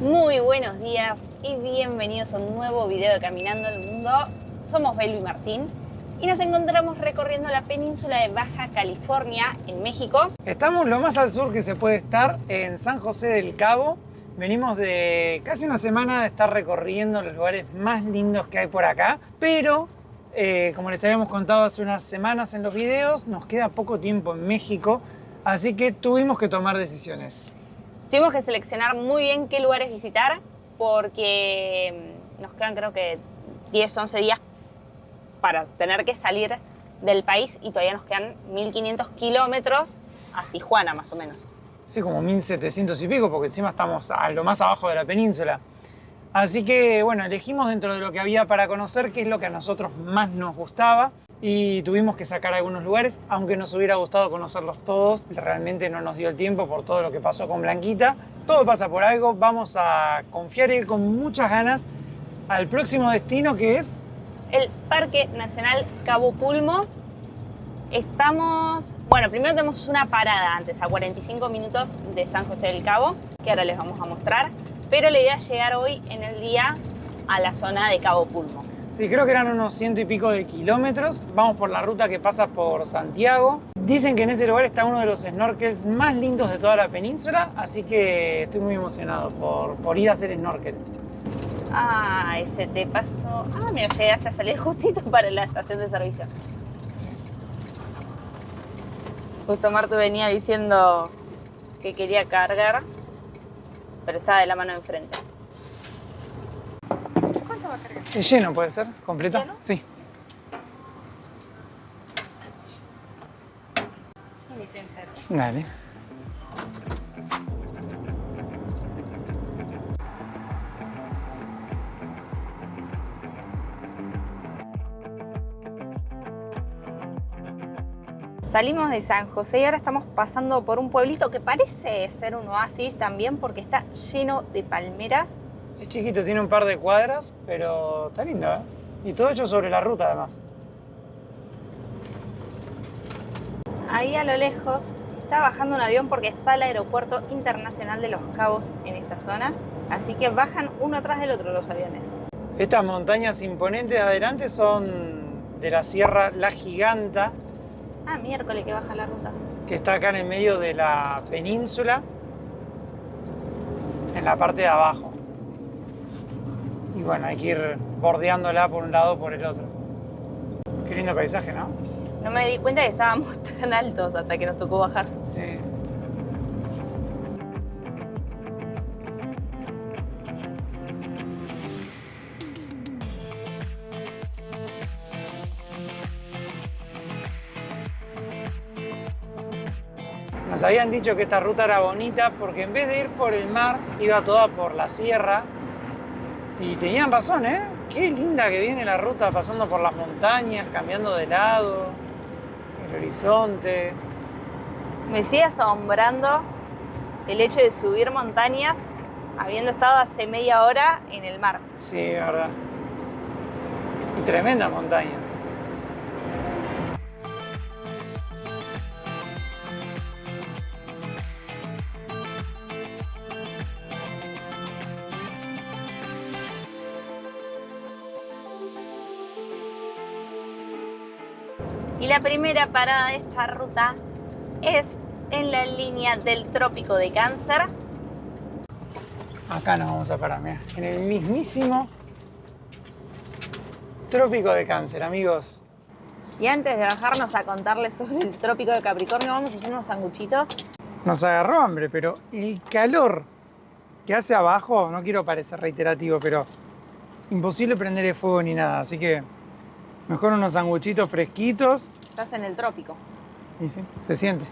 Muy buenos días y bienvenidos a un nuevo video de Caminando el Mundo. Somos Belu y Martín y nos encontramos recorriendo la península de Baja California en México. Estamos lo más al sur que se puede estar, en San José del Cabo. Venimos de casi una semana de estar recorriendo los lugares más lindos que hay por acá, pero como les habíamos contado hace unas semanas en los videos, nos queda poco tiempo en México, así que tuvimos que tomar decisiones. Tuvimos que seleccionar muy bien qué lugares visitar porque nos quedan creo que 10, 11 días para tener que salir del país y todavía nos quedan 1500 kilómetros a Tijuana más o menos. Sí, como 1700 y pico, porque encima estamos a lo más abajo de la península. Así que bueno, elegimos dentro de lo que había para conocer qué es lo que a nosotros más nos gustaba y tuvimos que sacar algunos lugares, aunque nos hubiera gustado conocerlos todos, realmente no nos dio el tiempo por todo lo que pasó con Blanquita. Todo pasa por algo, vamos a confiar e ir con muchas ganas al próximo destino, que es el Parque Nacional Cabo Pulmo. Bueno, primero tenemos una parada antes, a 45 minutos de San José del Cabo, que ahora les vamos a mostrar, pero la idea es llegar hoy en el día a la zona de Cabo Pulmo. Sí, creo que eran unos 100 y pico de kilómetros. Vamos por la ruta que pasa por Santiago. Dicen que en ese lugar está uno de los snorkels más lindos de toda la península, así que estoy muy emocionado por ir a hacer snorkel. Ah, ese te pasó. Ah, mira, llegaste a salir justito para la estación de servicio. Sí. Justo Martu venía diciendo que quería cargar, pero estaba de la mano enfrente. ¿Cuánto va a cargar? ¿Es lleno, puede ser? ¿Completo? ¿Lleno? Sí. Dale. Salimos de San José y ahora estamos pasando por un pueblito que parece ser un oasis también porque está lleno de palmeras. Es chiquito, tiene un par de cuadras, pero está lindo, ¿eh? Y todo hecho sobre la ruta, además. Ahí a lo lejos está bajando un avión porque está el aeropuerto internacional de Los Cabos en esta zona. Así que bajan uno atrás del otro los aviones. Estas montañas imponentes de adelante son de la Sierra La Giganta, Ah, miércoles que baja la ruta. que está acá en el medio de la península, en la parte de abajo. Y bueno, hay que ir bordeándola por un lado o por el otro. Qué lindo paisaje, ¿no? No me di cuenta que estábamos tan altos hasta que nos tocó bajar. Sí. Nos habían dicho que esta ruta era bonita porque en vez de ir por el mar, iba toda por la sierra. Y tenían razón, ¿eh? Qué linda que viene la ruta pasando por las montañas, cambiando de lado, el horizonte. Me sigue asombrando el hecho de subir montañas habiendo estado hace media hora en el mar. Sí, es verdad. Y tremendas montañas. Y la primera parada de esta ruta es en la línea del Trópico de Cáncer. Acá nos vamos a parar, mirá. En el mismísimo Trópico de Cáncer, amigos. Y antes de bajarnos a contarles sobre el Trópico de Capricornio, vamos a hacer unos sanguchitos. Nos agarró hambre, pero el calor que hace abajo, no quiero parecer reiterativo, pero imposible prender el fuego ni nada, así que mejor unos sanguchitos fresquitos. Estás en el trópico. Y sí, se siente.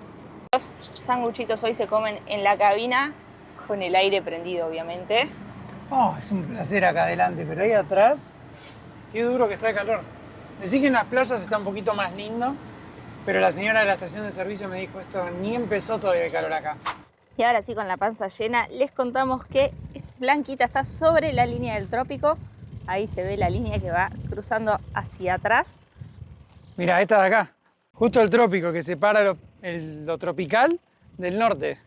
Los sanguchitos hoy se comen en la cabina con el aire prendido, obviamente. Oh, es un placer acá adelante, pero ahí atrás, qué duro que está el calor. Decí que en las playas está un poquito más lindo, pero la señora de la estación de servicio me dijo esto, ni empezó todavía el calor acá. Y ahora sí, con la panza llena, les contamos que Blanquita está sobre la línea del trópico. Ahí se ve la línea que va cruzando hacia atrás. Mira, esta de acá, justo el trópico que separa lo tropical del norte.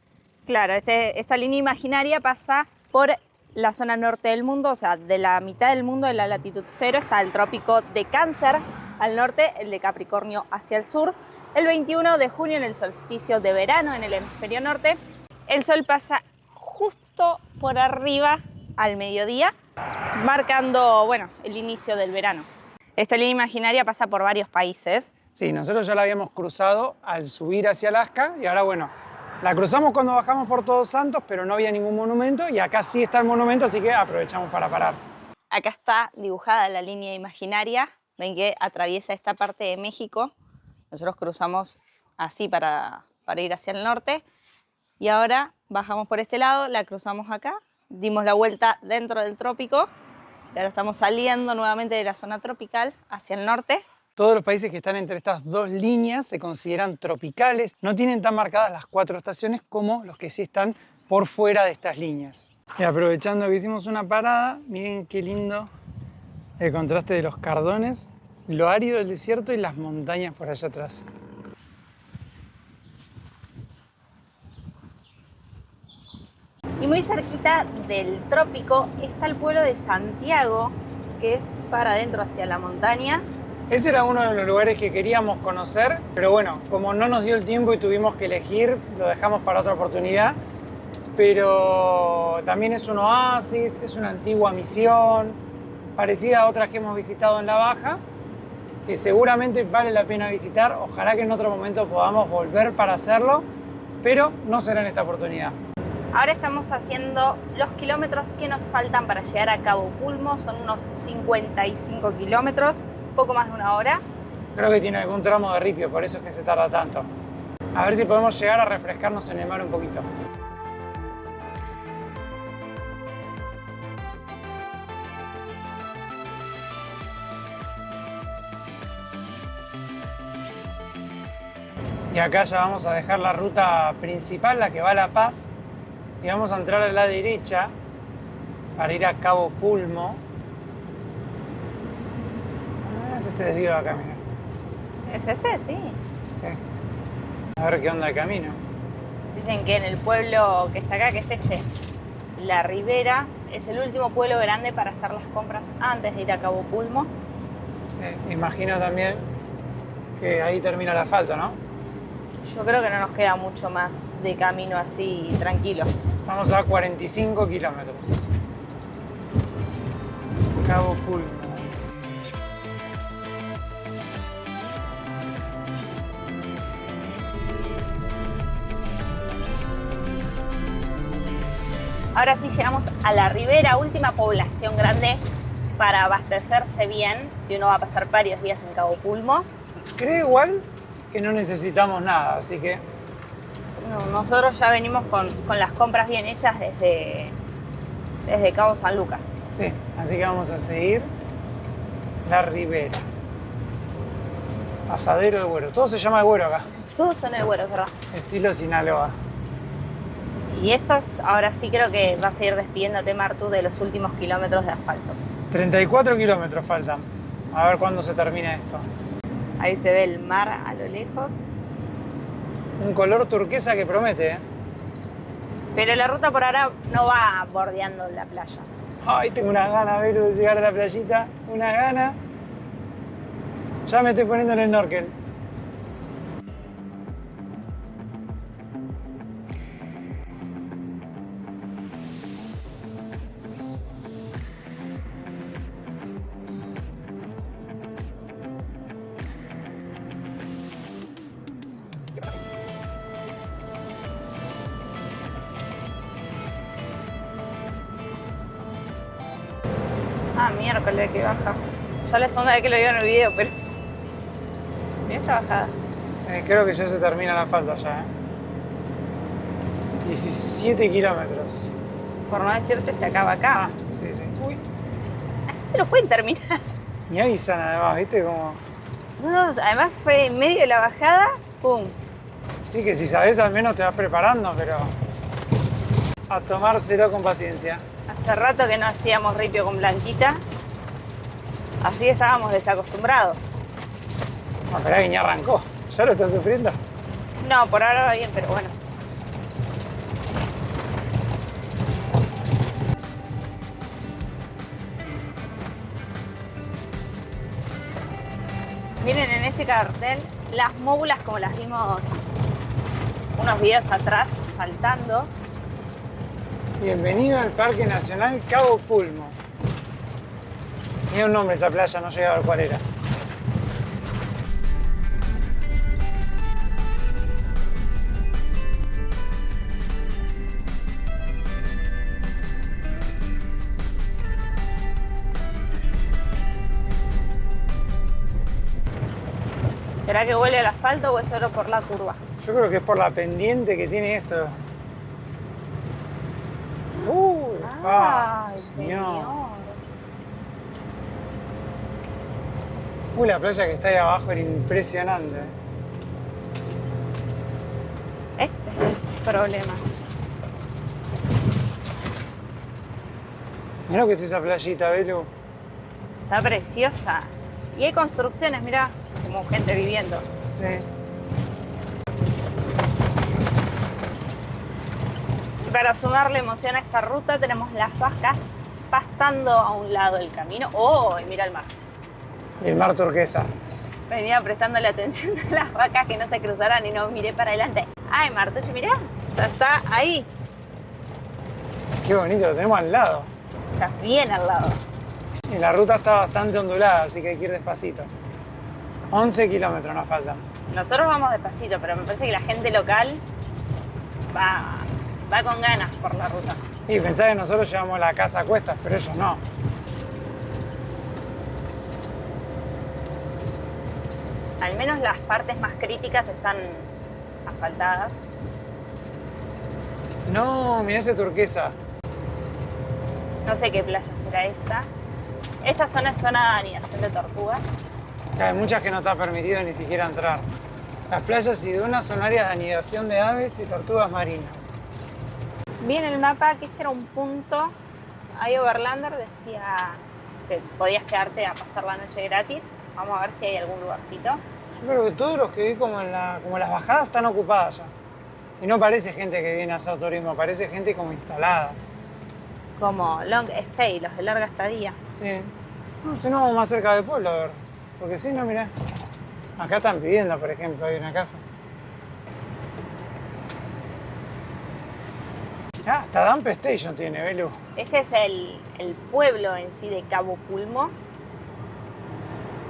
Claro, esta línea imaginaria pasa por la zona norte del mundo, o sea, de la mitad del mundo de la latitud cero, está el trópico de Cáncer al norte, el de Capricornio hacia el sur. El 21 de junio, en el solsticio de verano en el hemisferio norte, el Sol pasa justo por arriba al mediodía, marcando, bueno, el inicio del verano. Esta línea imaginaria pasa por varios países. Sí, nosotros ya la habíamos cruzado al subir hacia Alaska y ahora, bueno, la cruzamos cuando bajamos por Todos Santos, pero no había ningún monumento y acá sí está el monumento, así que aprovechamos para parar. Acá está dibujada la línea imaginaria. Ven que atraviesa esta parte de México. Nosotros cruzamos así para ir hacia el norte. Y ahora bajamos por este lado, la cruzamos acá, dimos la vuelta dentro del trópico. Y ahora estamos saliendo nuevamente de la zona tropical hacia el norte. Todos los países que están entre estas dos líneas se consideran tropicales. No tienen tan marcadas las 4 estaciones como los que sí están por fuera de estas líneas. Y aprovechando que hicimos una parada, miren qué lindo el contraste de los cardones, lo árido del desierto y las montañas por allá atrás. Y muy cerquita del trópico está el pueblo de Santiago, que es para adentro hacia la montaña. Ese era uno de los lugares que queríamos conocer, pero bueno, como no nos dio el tiempo y tuvimos que elegir, lo dejamos para otra oportunidad. Pero también es un oasis, es una antigua misión, parecida a otras que hemos visitado en la Baja, que seguramente vale la pena visitar. Ojalá que en otro momento podamos volver para hacerlo, pero no será en esta oportunidad. Ahora estamos haciendo los kilómetros que nos faltan para llegar a Cabo Pulmo. Son unos 55 kilómetros, poco más de una hora. Creo que tiene algún tramo de ripio, por eso es que se tarda tanto. A ver si podemos llegar a refrescarnos en el mar un poquito. Y acá ya vamos a dejar la ruta principal, la que va a La Paz, y vamos a entrar a la derecha para ir a Cabo Pulmo. Es este desvío de acá, mira. ¿Es este? Sí. Sí. A ver qué onda el camino. Dicen que en el pueblo que está acá, que es este, La Ribera, es el último pueblo grande para hacer las compras antes de ir a Cabo Pulmo. Sí, imagino también que ahí termina el asfalto, ¿no? Yo creo que no nos queda mucho más de camino así tranquilo. Vamos a 45 kilómetros. Cabo Pulmo. Ahora sí llegamos a La Ribera, última población grande para abastecerse bien si uno va a pasar varios días en Cabo Pulmo. Creo igual que no necesitamos nada, así que... No, nosotros ya venimos con las compras bien hechas desde Cabo San Lucas. Sí, así que vamos a seguir La Ribera. Asadero de Güero. Todo se llama de Güero acá. Todos son el Güero, ¿verdad? Estilo Sinaloa. Y estos, ahora sí creo que vas a ir despidiéndote, Martu, de los últimos kilómetros de asfalto. 34 kilómetros faltan. A ver cuándo se termina esto. Ahí se ve el mar a lo lejos. Un color turquesa que promete, ¿eh? Pero la ruta por ahora no va bordeando la playa. Ay, tengo una gana, Vero, de llegar a la playita. Una gana. Ya me estoy poniendo en el snorkel. Ah, miércoles que baja. Ya la segunda vez que lo digo en el video, pero... Mira esta bajada. Sí, creo que ya se termina el asfalto ya, ¿eh? 17 kilómetros. Por no decirte, se acaba acá. Ah, sí, sí. Uy. Aquí te lo pueden terminar. Ni avisan además, ¿viste? Como... No, además fue en medio de la bajada, ¡pum! Sí, que si sabes al menos te vas preparando, pero... a tomárselo con paciencia. Hace rato que no hacíamos ripio con Blanquita. Así que estábamos desacostumbrados. No, esperá que ya arrancó. ¿Ya lo estás sufriendo? No, por ahora va bien, pero bueno. Miren en ese cartel las móbulas como las vimos unos videos atrás saltando. Bienvenido al Parque Nacional Cabo Pulmo. Tenía un nombre esa playa, no llegaba a ver cuál era. ¿Será que vuelve al asfalto o es solo por la curva? Yo creo que es por la pendiente que tiene esto. ¡Ay, señor! La playa que está ahí abajo era impresionante. Este es el problema. Mirá lo que es esa playita, Belu. Está preciosa. Y hay construcciones, mirá, como gente viviendo. Sí. Y para sumarle emoción a esta ruta tenemos las vacas pastando a un lado del camino. ¡Oh! Y mira el mar. Y el mar turquesa. Venía prestándole atención a las vacas que no se cruzaran y no miré para adelante. ¡Ay, Martucci, mirá! O sea, está ahí. Qué bonito, lo tenemos al lado. O sea, bien al lado. Y la ruta está bastante ondulada, así que hay que ir despacito. 11 kilómetros nos faltan. Nosotros vamos despacito, pero me parece que la gente local va con ganas por la ruta. Y pensá que nosotros llevamos la casa a cuestas, pero ellos no. Al menos las partes más críticas están asfaltadas. No, mirá ese turquesa. No sé qué playa será esta. Esta zona es zona de anidación de tortugas. Hay muchas que no está permitido ni siquiera entrar. Las playas y dunas son áreas de anidación de aves y tortugas marinas. Vi en el mapa que este era un punto. Ahí Overlander decía que podías quedarte a pasar la noche gratis. Vamos a ver si hay algún lugarcito. Yo creo que todos los que vi como las bajadas están ocupadas ya. Y no parece gente que viene a hacer turismo, parece gente como instalada. Como long stay, los de larga estadía. Sí. No, si no vamos más cerca del pueblo, a ver. Porque si no, mirá. Acá están pidiendo, por ejemplo, hay una casa. Ah, hasta Dump Station tiene, Belu. Este es el pueblo en sí de Cabo Pulmo.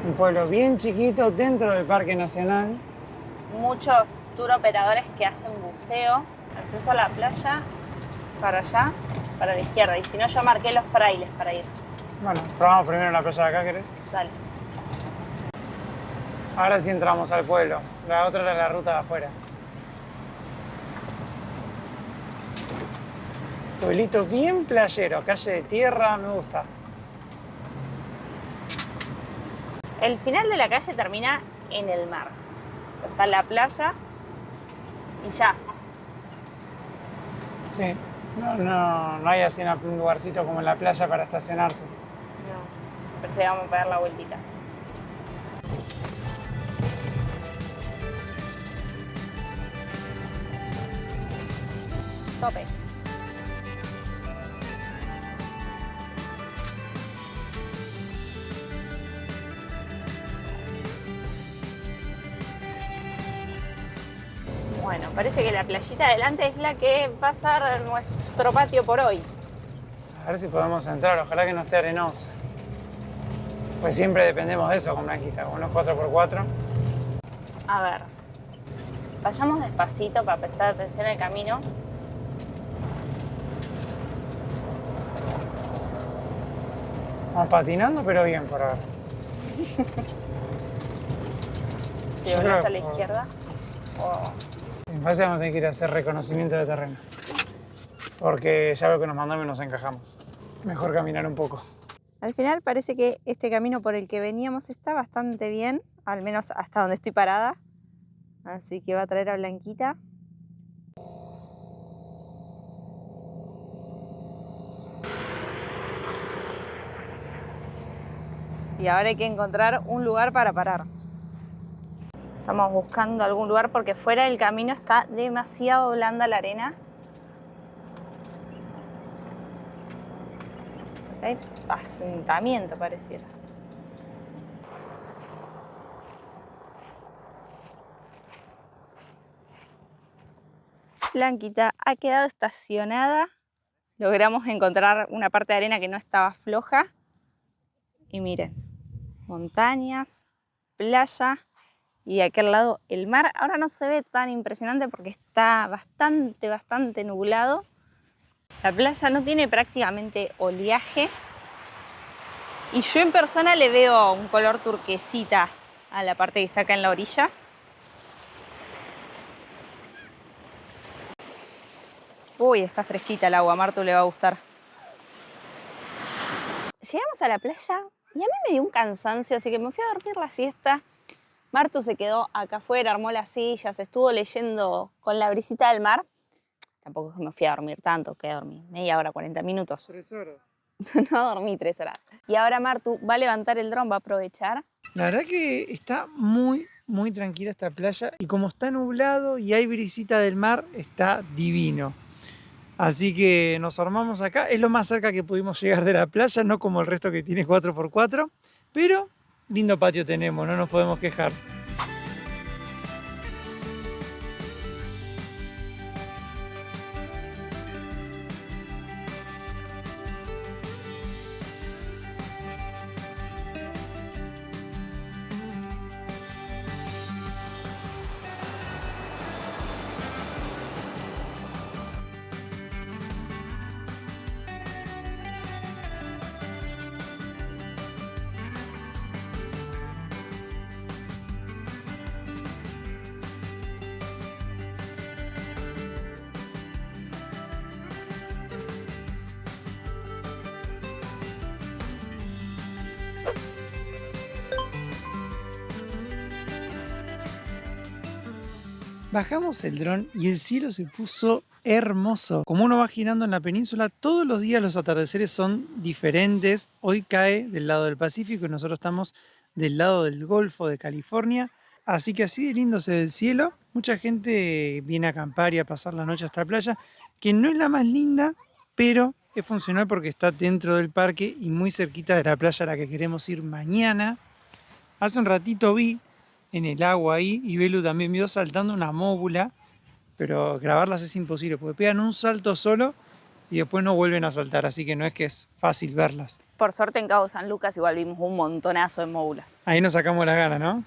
Un pueblo bien chiquito dentro del Parque Nacional. Muchos tour operadores que hacen buceo. Acceso a la playa, para allá, para la izquierda. Y si no, yo marqué Los Frailes para ir. Bueno, probamos primero la playa de acá, ¿querés? Dale. Ahora sí entramos al pueblo. La otra era la ruta de afuera. Pueblito bien playero, calle de tierra, me gusta. El final de la calle termina en el mar. O sea, está la playa y ya. Sí, no hay así un lugarcito como en la playa para estacionarse. No, parece que vamos a pegar la vueltita. Tope. Bueno, parece que la playita de adelante es la que va a ser nuestro patio por hoy. A ver si podemos entrar, ojalá que no esté arenosa. Pues siempre dependemos de eso con Blanquita, con unos 4x4. A ver, vayamos despacito para prestar atención al camino. Vamos patinando, pero bien por ahora. Si Yo volvés creo a la que- izquierda. Oh. En fase vamos a tener que ir a hacer reconocimiento de terreno. Porque ya veo que nos mandamos y nos encajamos. Mejor caminar un poco. Al final parece que este camino por el que veníamos está bastante bien, al menos hasta donde estoy parada. Así que va a traer a Blanquita. Y ahora hay que encontrar un lugar para parar. Estamos buscando algún lugar porque fuera del camino está demasiado blanda la arena. Hay asentamiento pareciera. Blanquita ha quedado estacionada. Logramos encontrar una parte de arena que no estaba floja. Y miren, montañas, playa y de aquel lado el mar. Ahora no se ve tan impresionante porque está bastante nublado. La playa no tiene prácticamente oleaje. Y yo en persona le veo un color turquesita a la parte que está acá en la orilla. Uy, está fresquita el agua, a Martu le va a gustar. Llegamos a la playa y a mí me dio un cansancio, así que me fui a dormir la siesta. Martu se quedó acá afuera, armó las sillas, estuvo leyendo con la brisita del mar. Tampoco es que me fui a dormir tanto, que dormí media hora, 40 minutos. 3 horas. No dormí 3 horas. Y ahora Martu va a levantar el dron, va a aprovechar. La verdad que está muy tranquila esta playa y como está nublado y hay brisita del mar, está divino. Así que nos armamos acá. Es lo más cerca que pudimos llegar de la playa, no como el resto que tiene 4x4, pero lindo patio tenemos, no nos podemos quejar. Bajamos el dron y el cielo se puso hermoso. Como uno va girando en la península, todos los días los atardeceres son diferentes. Hoy cae del lado del Pacífico y nosotros estamos del lado del Golfo de California. Así que así de lindo se ve el cielo. Mucha gente viene a acampar y a pasar la noche a esta playa, que no es la más linda, pero es funcional porque está dentro del parque y muy cerquita de la playa a la que queremos ir mañana. Hace un ratito vi en el agua ahí y Belu también vio saltando una móbula, pero grabarlas es imposible porque pegan un salto solo y después no vuelven a saltar, así que no es que es fácil verlas. Por suerte en Cabo San Lucas igual vimos un montonazo de móbulas. Ahí nos sacamos las ganas, ¿no?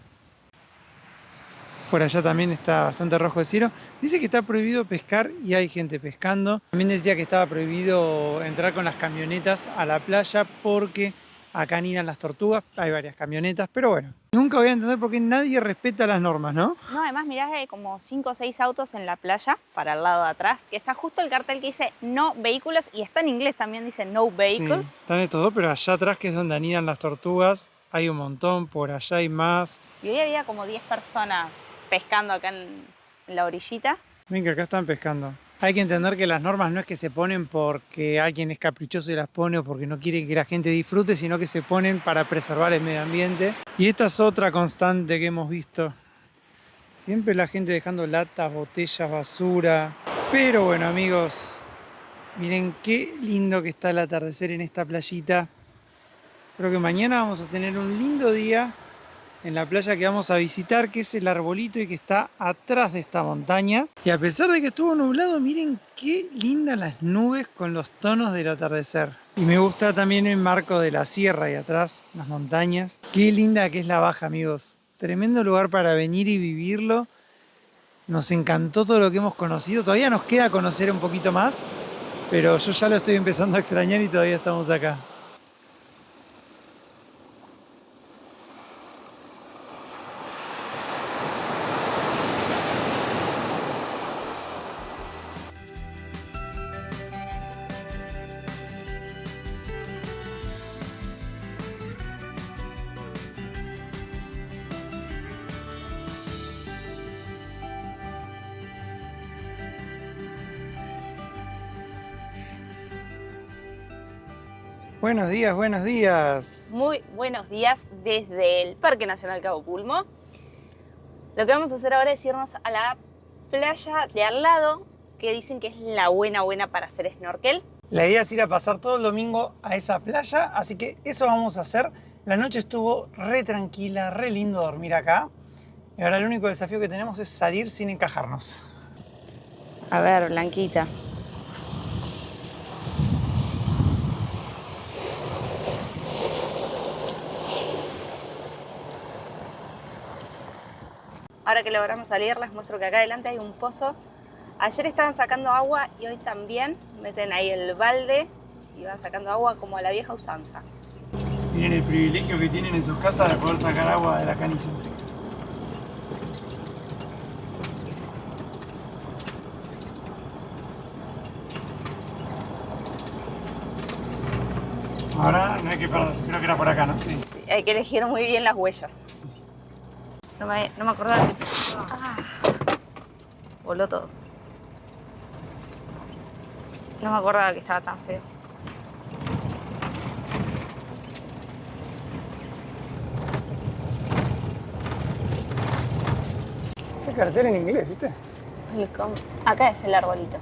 Por allá también está bastante rojo el cielo. Dice que está prohibido pescar y hay gente pescando. También decía que estaba prohibido entrar con las camionetas a la playa porque acá anidan las tortugas. Hay varias camionetas, pero bueno. Nunca voy a entender por qué nadie respeta las normas, ¿no? No, además mirá que hay como 5 o 6 autos en la playa para el lado de atrás, que está justo el cartel que dice no vehículos y está en inglés también, dice no vehicles. Sí, están estos dos, pero allá atrás que es donde anidan las tortugas hay un montón, por allá hay más. Y hoy había como 10 personas pescando acá en la orillita. Ven que acá están pescando. Hay que entender que las normas no es que se ponen porque alguien es caprichoso y las pone o porque no quiere que la gente disfrute, sino que se ponen para preservar el medio ambiente. Y esta es otra constante que hemos visto. Siempre la gente dejando latas, botellas, basura. Pero bueno, amigos, miren qué lindo que está el atardecer en esta playita. Creo que mañana vamos a tener un lindo día en la playa que vamos a visitar, que es el arbolito y que está atrás de esta montaña. Y a pesar de que estuvo nublado, miren qué lindas las nubes con los tonos del atardecer. Y me gusta también el marco de la sierra y atrás las montañas. Qué linda que es la Baja, amigos. Tremendo lugar para venir y vivirlo. Nos encantó todo lo que hemos conocido. Todavía nos queda conocer un poquito más, pero yo ya lo estoy empezando a extrañar y todavía estamos acá. Buenos días, buenos días. Muy buenos días desde el Parque Nacional Cabo Pulmo. Lo que vamos a hacer ahora es irnos a la playa de al lado, que dicen que es la buena para hacer snorkel. La idea es ir a pasar todo el domingo a esa playa, así que eso vamos a hacer. La noche estuvo re tranquila, re lindo dormir acá. Y ahora el único desafío que tenemos es salir sin encajarnos. A ver, Blanquita. Ahora que logramos salir, les muestro que acá adelante hay un pozo. Ayer estaban sacando agua y hoy también meten ahí el balde y van sacando agua como a la vieja usanza. Miren el privilegio que tienen en sus casas de poder sacar agua de la canilla. Ahora no hay que perderse, creo que era por acá, ¿no? Sí. Sí, hay que elegir muy bien las huellas. No me acordaba que... voló todo. No me acordaba que estaba tan feo. Este cartel en inglés, ¿viste? Acá es el arbolito.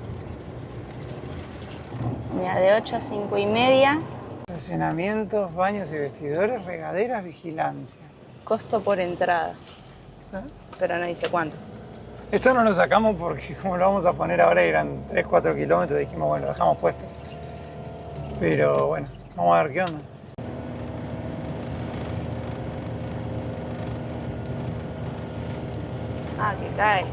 Mira, de 8 a 5 y media. Estacionamientos, baños y vestidores, regaderas, vigilancia. Costo por entrada. ¿Sabes? Pero no dice cuánto. Esto no lo sacamos porque como lo vamos a poner ahora eran 3-4 kilómetros, dijimos bueno, lo dejamos puesto. Pero bueno, vamos a ver qué onda. Ah, que cae.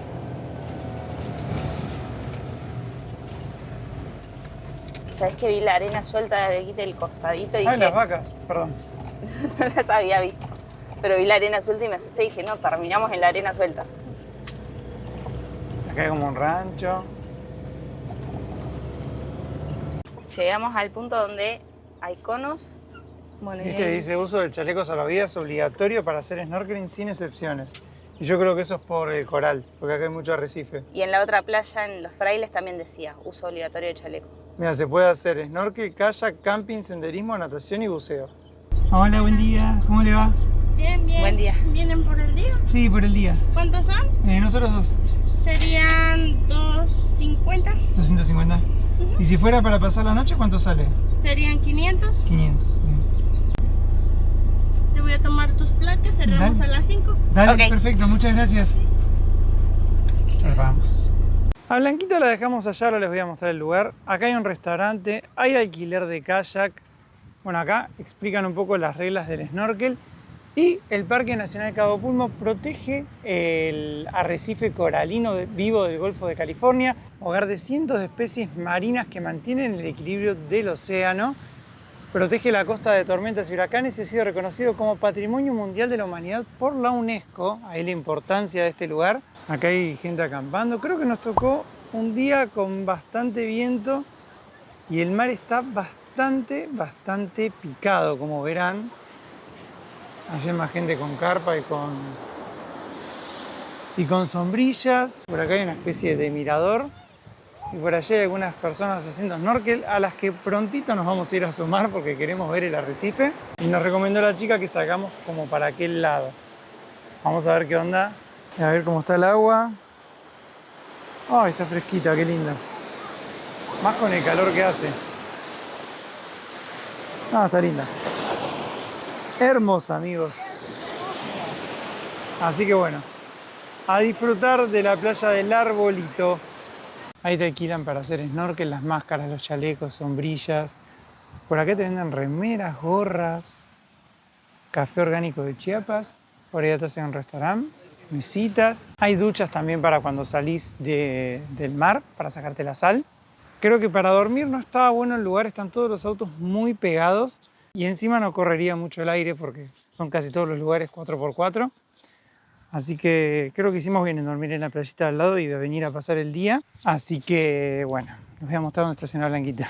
¿Sabés que vi la arena suelta de aquí del costadito? Y Ah, dije, las vacas, perdón. no las había visto. Pero vi la arena suelta y me asusté y dije, no, terminamos en la arena suelta. Acá hay como un rancho. Llegamos al punto donde hay conos. Bueno, y Viste, ahí- dice uso del chaleco salvavidas obligatorio para hacer snorkeling sin excepciones. Y yo creo que eso es por el coral, porque acá hay mucho arrecife. Y en la otra playa, en Los Frailes, también decía, uso obligatorio de chaleco. Mira, se puede hacer snorkel, kayak, camping, senderismo, natación y buceo. Hola, buen día. ¿Cómo le va? Bien, bien. Buen día. ¿Vienen por el día? Sí, por el día. ¿Cuántos son? Nosotros dos. Serían 250. 250. ¿Y si fuera para pasar la noche, cuánto sale? Serían 500. 500. Bien. Te voy a tomar tus placas. Cerramos Dale. a las 5. Dale, Ok. perfecto, muchas gracias. Ya vamos. A Blanquita la dejamos allá, ahora les voy a mostrar el lugar. Acá hay un restaurante, hay alquiler de kayak. Bueno, acá explican un poco las reglas del snorkel. Y el Parque Nacional Cabo Pulmo protege el arrecife coralino vivo del Golfo de California, hogar de cientos de especies marinas que mantienen el equilibrio del océano. Protege la costa de tormentas y huracanes y ha sido reconocido como Patrimonio Mundial de la Humanidad por la UNESCO. Ahí la importancia de este lugar. Acá hay gente acampando. Creo que nos tocó un día con bastante viento y el mar está bastante picado, como verán. Allí hay más gente con carpa y con sombrillas. Por acá hay una especie de mirador. Y por allí hay algunas personas haciendo snorkel a las que prontito nos vamos a ir a sumar porque queremos ver el arrecife. Y nos recomendó la chica que salgamos como para aquel lado. Vamos a ver qué onda. A ver cómo está el agua. Ay, está fresquita, qué linda. Más con el calor que hace. Ah, está linda. Hermosa, amigos. Así que bueno, a disfrutar de la playa del Arbolito. Ahí te alquilan para hacer snorkel, las máscaras, los chalecos, sombrillas. Por acá te venden remeras, gorras, café orgánico de Chiapas. Por ahí atrás hay un restaurante, mesitas. Hay duchas también para cuando salís del mar, para sacarte la sal. Creo que para dormir no estaba bueno el lugar, están todos los autos muy pegados. Y encima no correría mucho el aire porque son casi todos los lugares 4x4. Así que creo que hicimos bien en dormir en la playita al lado y de venir a pasar el día. Así que bueno, les voy a mostrar dónde estaciona Blanquita.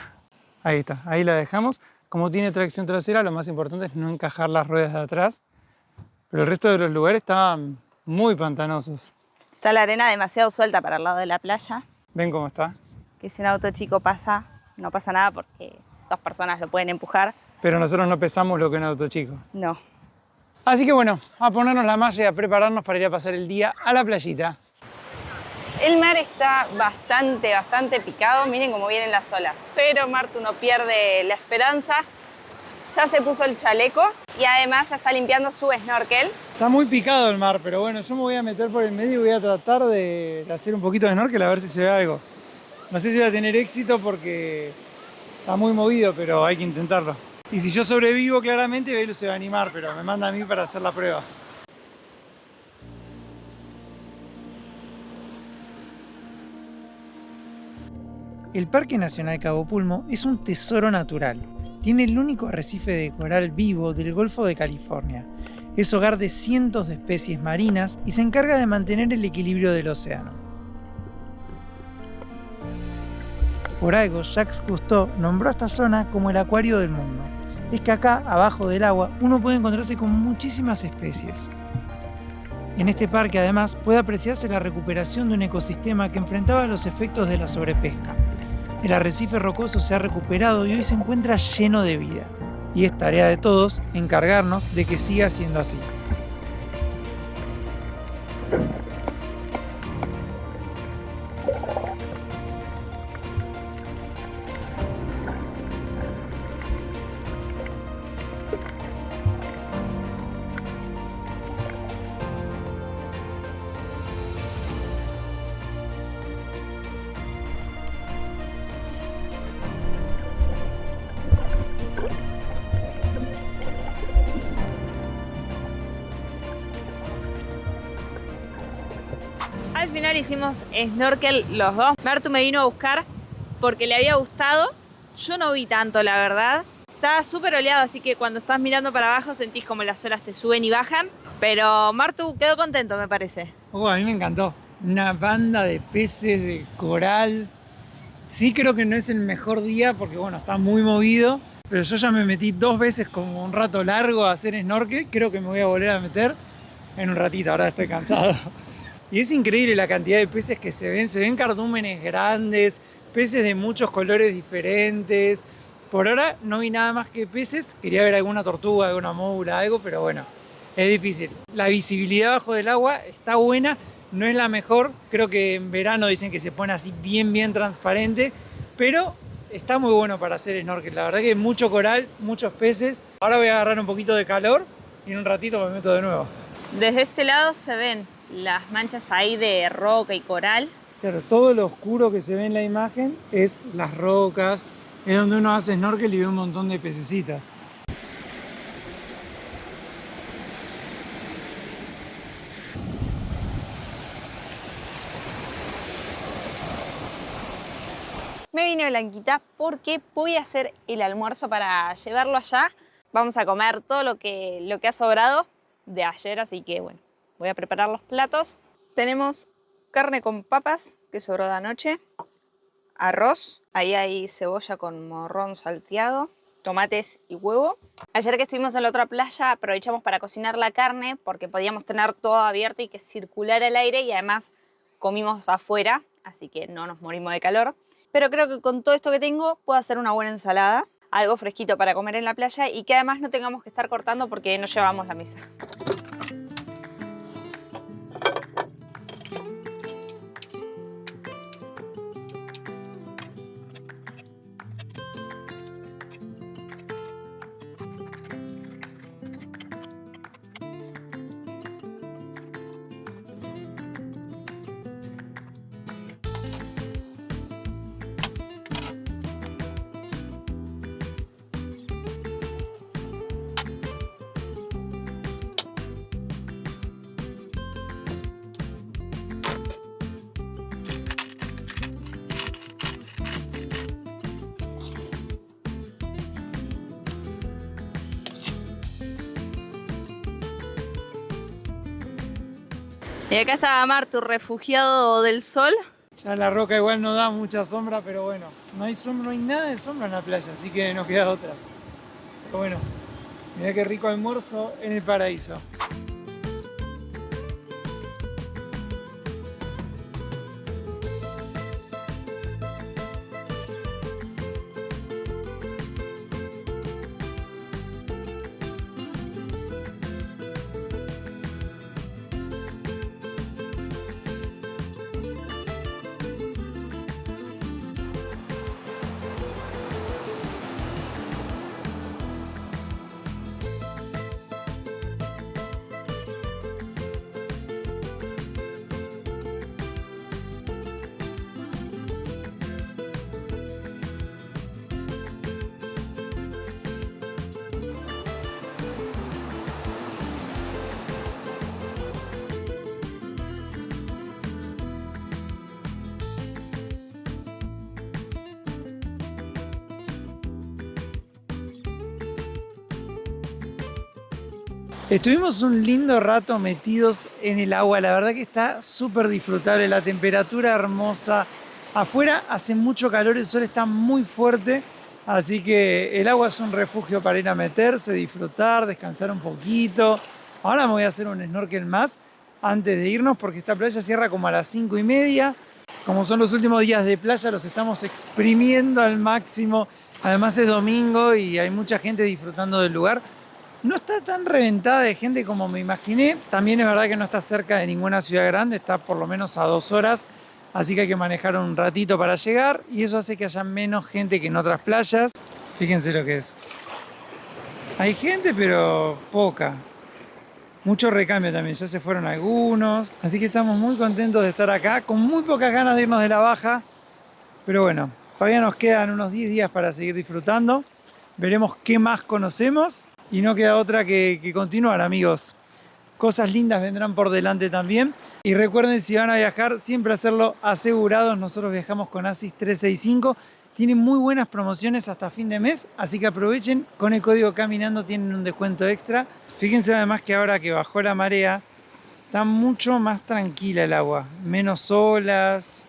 Ahí está, ahí la dejamos. Como tiene tracción trasera, lo más importante es no encajar las ruedas de atrás. Pero el resto de los lugares estaban muy pantanosos. Está la arena demasiado suelta para el lado de la playa. ¿Ven cómo está? Que si un auto chico pasa, no pasa nada porque 2 personas lo pueden empujar. Pero nosotros no pesamos lo que un auto chico. No. Así que bueno, a ponernos la malla y a prepararnos para ir a pasar el día a la playita. El mar está bastante picado. Miren cómo vienen las olas. Pero Martu no pierde la esperanza. Ya se puso el chaleco y además ya está limpiando su snorkel. Está muy picado el mar, pero bueno, yo me voy a meter por el medio y voy a tratar de hacer un poquito de snorkel a ver si se ve algo. No sé si va a tener éxito porque está muy movido, pero hay que intentarlo. Y si yo sobrevivo, claramente, Belu se va a animar, pero me manda a mí para hacer la prueba. El Parque Nacional Cabo Pulmo es un tesoro natural. Tiene el único arrecife de coral vivo del Golfo de California. Es hogar de cientos de especies marinas y se encarga de mantener el equilibrio del océano. Por algo, Jacques Cousteau nombró a esta zona como el acuario del mundo. Es que acá, abajo del agua, uno puede encontrarse con muchísimas especies. En este parque, además, puede apreciarse la recuperación de un ecosistema que enfrentaba los efectos de la sobrepesca. El arrecife rocoso se ha recuperado y hoy se encuentra lleno de vida. Y es tarea de todos encargarnos de que siga siendo así. Al final hicimos snorkel los dos. Martu me vino a buscar porque le había gustado. Yo no vi tanto, la verdad. Estaba súper oleado, así que cuando estás mirando para abajo sentís como las olas te suben y bajan. Pero Martu quedó contento, me parece. A mí me encantó. Una banda de peces, de coral. Sí, creo que no es el mejor día porque, bueno, está muy movido. Pero yo ya me metí 2 veces como un rato largo a hacer snorkel. Creo que me voy a volver a meter en un ratito. Ahora estoy cansado. Y es increíble la cantidad de peces que se ven cardúmenes grandes, peces de muchos colores diferentes. Por ahora no vi nada más que peces, quería ver alguna tortuga, alguna moura, algo, pero bueno, es difícil. La visibilidad bajo del agua está buena, no es la mejor, creo que en verano dicen que se pone así bien transparente, pero está muy bueno para hacer snorkel. La verdad que mucho coral, muchos peces. Ahora voy a agarrar un poquito de calor y en un ratito me meto de nuevo. Desde este lado se ven las manchas ahí de roca y coral. Claro, todo lo oscuro que se ve en la imagen es las rocas, es donde uno hace snorkel y ve un montón de pececitas. Me vine blanquita porque voy a hacer el almuerzo para llevarlo allá. Vamos a comer todo lo que ha sobrado de ayer, así que bueno, voy a preparar los platos. Tenemos carne con papas que sobró de anoche, arroz, ahí hay cebolla con morrón salteado, tomates y huevo. Ayer que estuvimos en la otra playa aprovechamos para cocinar la carne porque podíamos tener todo abierto y que circulara el aire, y además comimos afuera, así que no nos morimos de calor. Pero creo que con todo esto que tengo puedo hacer una buena ensalada, algo fresquito para comer en la playa y que además no tengamos que estar cortando porque no llevamos la mesa. Y acá está Martu, refugiado del sol. Ya la roca igual no da mucha sombra, pero bueno, no hay nada de sombra en la playa, así que nos queda otra. Pero bueno, mirá qué rico almuerzo en el paraíso. Estuvimos un lindo rato metidos en el agua, la verdad que está súper disfrutable, la temperatura hermosa. Afuera hace mucho calor, el sol está muy fuerte, así que el agua es un refugio para ir a meterse, disfrutar, descansar un poquito. Ahora me voy a hacer un snorkel más antes de irnos porque esta playa cierra como a las 5:30. Como son los últimos días de playa, los estamos exprimiendo al máximo. Además es domingo y hay mucha gente disfrutando del lugar. No está tan reventada de gente como me imaginé. También es verdad que no está cerca de ninguna ciudad grande, está por lo menos a 2 horas. Así que hay que manejar un ratito para llegar y eso hace que haya menos gente que en otras playas. Fíjense lo que es. Hay gente, pero poca. Mucho recambio también, ya se fueron algunos. Así que estamos muy contentos de estar acá, con muy pocas ganas de irnos de la baja. Pero bueno, todavía nos quedan unos 10 días para seguir disfrutando. Veremos qué más conocemos. Y no queda otra que continuar, amigos. Cosas lindas vendrán por delante también. Y recuerden, si van a viajar, siempre hacerlo asegurados. Nosotros viajamos con ASIS 365. Tienen muy buenas promociones hasta fin de mes, así que aprovechen. Con el código Caminando tienen un descuento extra. Fíjense además que ahora que bajó la marea, está mucho más tranquila el agua. Menos olas.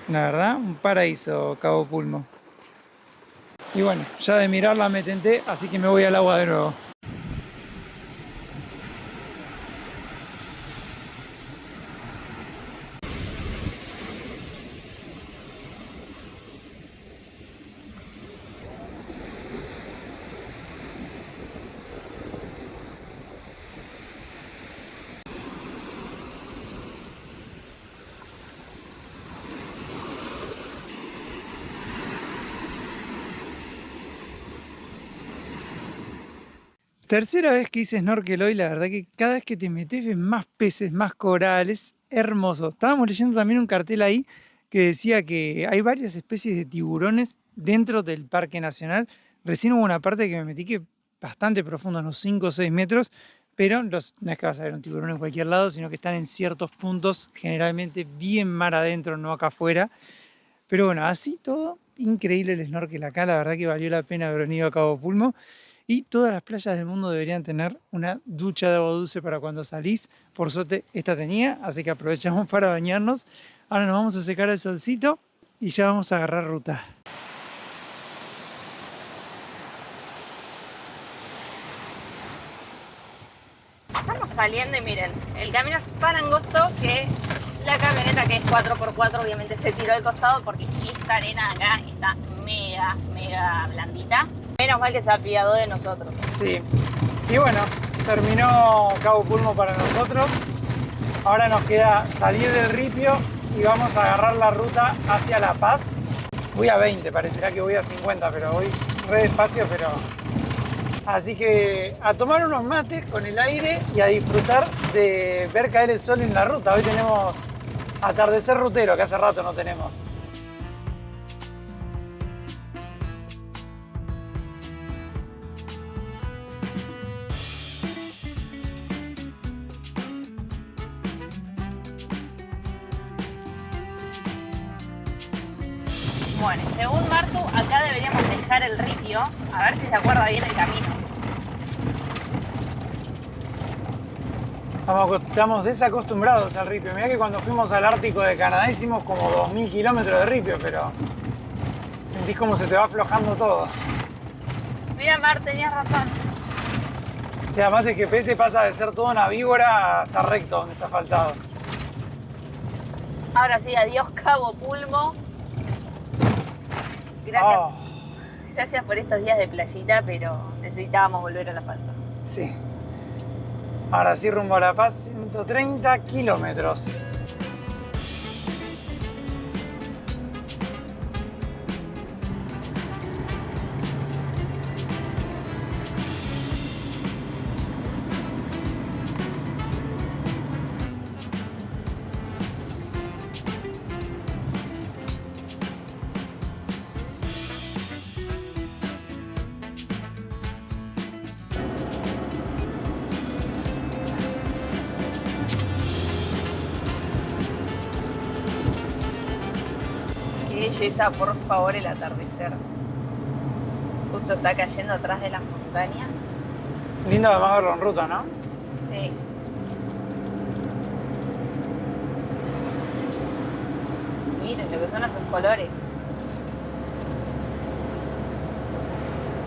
La verdad, un paraíso Cabo Pulmo. Y bueno, ya de mirarla me tenté, así que me voy al agua de nuevo. Tercera vez que hice snorkel hoy, la verdad que cada vez que te metes ves más peces, más corales, hermoso. Estábamos leyendo también un cartel ahí que decía que hay varias especies de tiburones dentro del Parque Nacional. Recién hubo una parte que me metí que bastante profundo, unos 5 o 6 metros, pero no es que vas a ver un tiburón en cualquier lado, sino que están en ciertos puntos, generalmente bien mar adentro, no acá afuera. Pero bueno, así todo, increíble el snorkel acá, la verdad que valió la pena haber venido a Cabo Pulmo. Y todas las playas del mundo deberían tener una ducha de agua dulce para cuando salís. Por suerte esta tenía, así que aprovechamos para bañarnos. Ahora nos vamos a secar el solcito y ya vamos a agarrar ruta. Estamos saliendo y miren, el camino es tan angosto que la camioneta, que es 4x4, obviamente se tiró al costado porque esta arena acá está mega blandita. Menos mal que se apiadó de nosotros. Sí, y bueno, terminó Cabo Pulmo para nosotros. Ahora nos queda salir del ripio y vamos a agarrar la ruta hacia La Paz. Voy a 20, parecerá que voy a 50, pero voy re despacio, pero... Así que a tomar unos mates con el aire y a disfrutar de ver caer el sol en la ruta. Hoy tenemos atardecer rutero, que hace rato no tenemos. Bueno, según Martu, acá deberíamos dejar el ripio, a ver si se acuerda bien el camino. Estamos desacostumbrados al ripio. Mirá que cuando fuimos al Ártico de Canadá hicimos como 2000 kilómetros de ripio, pero sentís como se te va aflojando todo. Mira, Mar, tenías razón. Y además el GPS pasa de ser toda una víbora hasta recto donde está asfaltado. Ahora sí, adiós Cabo Pulmo. Gracias, gracias por estos días de playita, pero necesitábamos volver al asfalto. Sí. Ahora sí, rumbo a La Paz, 130 kilómetros. Qué belleza, por favor, el atardecer. Justo está cayendo atrás de las montañas. Lindo además verlo en ruta, ¿no? Sí. Miren lo que son esos colores.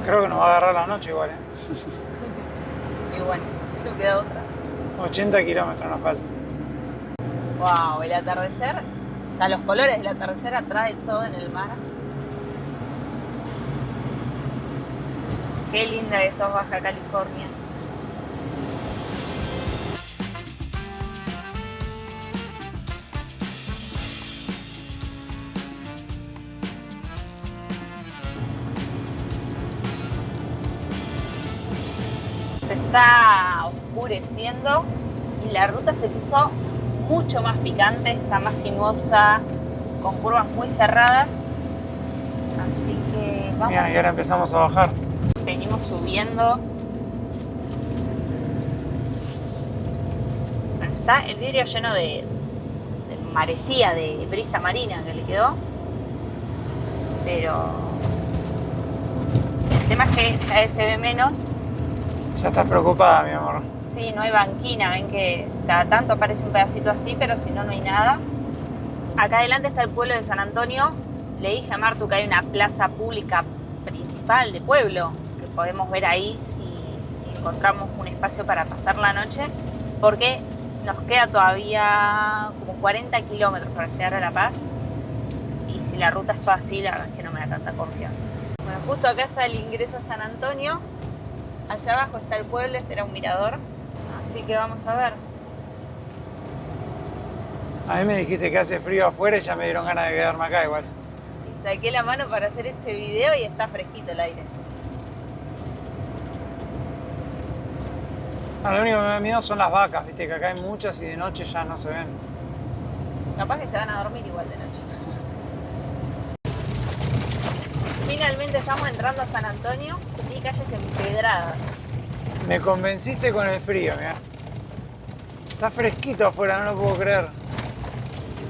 Creo que nos va a agarrar la noche igual, ¿eh? Y bueno, si no queda otra. 80 kilómetros nos falta. Wow, el atardecer. O sea, los colores del atardecer atrás de todo en el mar. Qué linda que sos Baja California. Se está oscureciendo y la ruta se puso mucho más picante, está más sinuosa, con curvas muy cerradas. Así que vamos. Mira, y ahora empezamos a bajar. Venimos subiendo. Bueno, está el vidrio lleno de marecía, de brisa marina que le quedó. Pero el tema es que cada vez se ve menos. Ya estás preocupada, mi amor. Sí, no hay banquina, ven que cada tanto aparece un pedacito así, pero si no, no hay nada. Acá adelante está el pueblo de San Antonio. Le dije a Martu que hay una plaza pública principal de pueblo, que podemos ver ahí si encontramos un espacio para pasar la noche, porque nos queda todavía como 40 kilómetros para llegar a La Paz, y si la ruta es toda así, la verdad es que no me da tanta confianza. Bueno, justo acá está el ingreso a San Antonio. Allá abajo está el pueblo, este era un mirador, así que vamos a ver. A mí me dijiste que hace frío afuera y ya me dieron ganas de quedarme acá igual. Y saqué la mano para hacer este video y está fresquito el aire. No, lo único que me da miedo son las vacas, viste que acá hay muchas y de noche ya no se ven. Capaz que se van a dormir igual de noche. Finalmente estamos entrando a San Antonio y calles empedradas. Me convenciste con el frío, mirá. Está fresquito afuera, no lo puedo creer.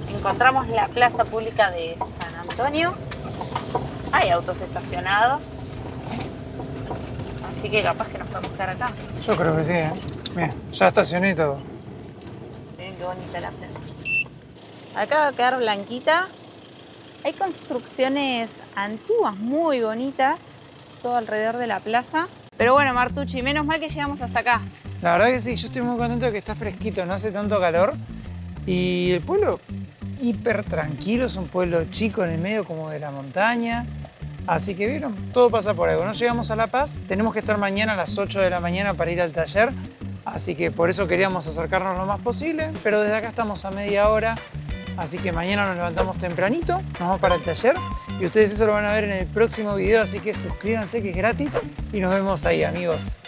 Encontramos la plaza pública de San Antonio. Hay autos estacionados. Así que capaz que nos podemos quedar acá. Yo creo que sí, ¿eh? Mira, ya estacioné y todo. Miren qué bonita la plaza. Acá va a quedar blanquita. Hay construcciones antiguas muy bonitas todo alrededor de la plaza. Pero bueno, Martucci, menos mal que llegamos hasta acá. La verdad que sí, yo estoy muy contento de que está fresquito, no hace tanto calor. Y el pueblo hiper tranquilo, es un pueblo chico en el medio como de la montaña. Así que vieron, todo pasa por algo. No llegamos a La Paz, tenemos que estar mañana a las 8 de la mañana para ir al taller. Así que por eso queríamos acercarnos lo más posible, pero desde acá estamos a media hora. Así que mañana nos levantamos tempranito, nos vamos para el taller y ustedes eso lo van a ver en el próximo video, así que suscríbanse que es gratis y nos vemos ahí, amigos.